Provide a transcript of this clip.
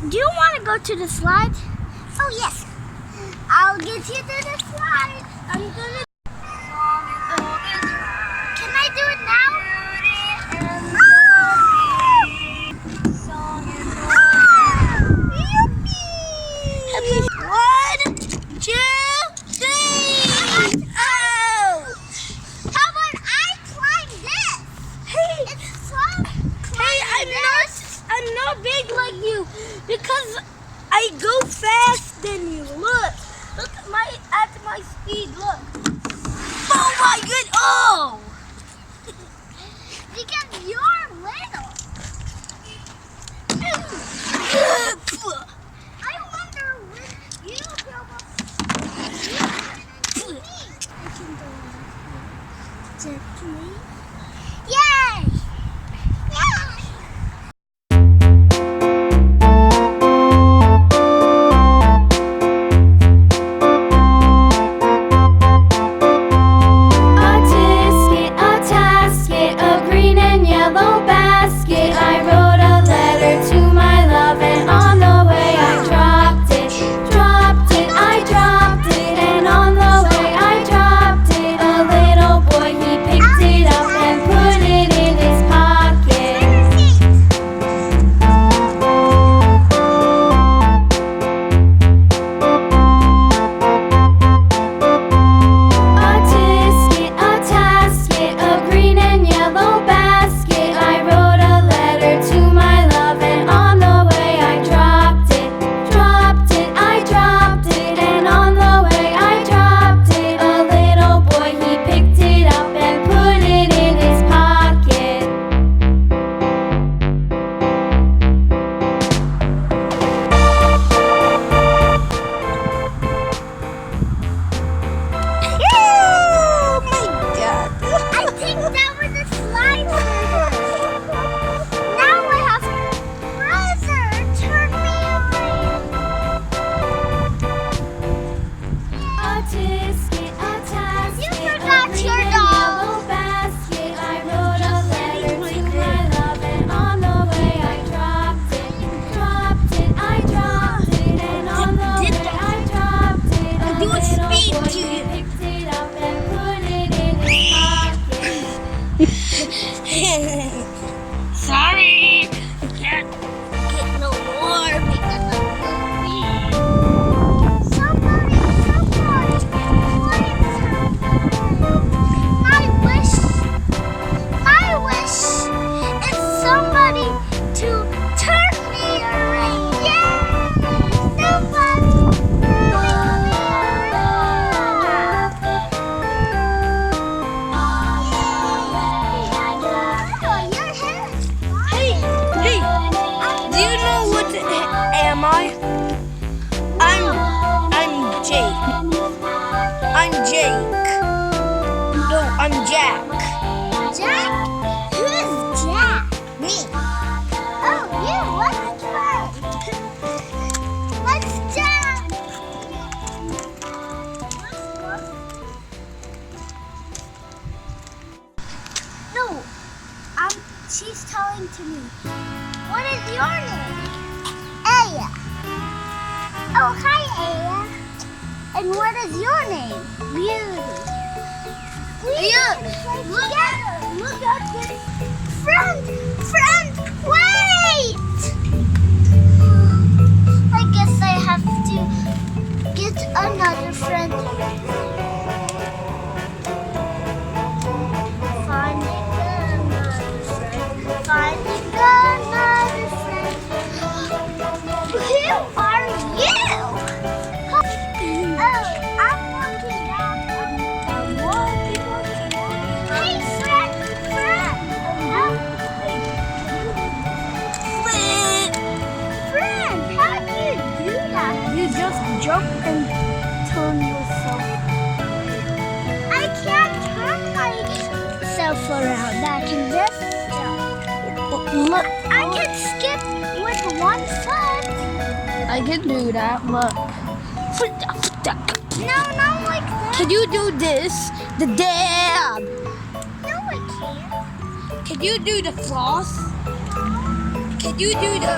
Do you want to go to the slide? Oh yes. I'll get you to the slide. I'm gonna. Can I do it now? Yippee! 1, 2, 3. Oh! How about I climb this? Hey! It's fun. Hey, I'm not big like you because I go fast than you. Look at my speed. Look. Oh my good. Oh. Because you're little. I wonder when you go up. I can go gently. Yay! Yay! Sorry, I can't get no more because I'm moving. Somebody, my wish is somebody to turn me around. Yay! Somebody turn me around. Do you know what am I? I'm Jake. I'm Jake. No, I'm Jack. Jack? Who is Jack? Me. Oh, you. Let's try. Let's Jack. No, she's telling to me. What is your name? Aya. Oh, hi, Aya. And what is your name? Beauty. Look at this. Friend, wait! I guess I have to get another friend. Finding another friend. Who are you? Oh, I'm walking down. I'm walking. Hey, friend. Friend, how do you do that? You just jump and turn yourself. I can't turn myself around. I can just jump. Look, I can skip with one foot. I can do that. Look. No, not like that. Can you do this? The dab. No, I can't. Can you do the floss? Can you do the...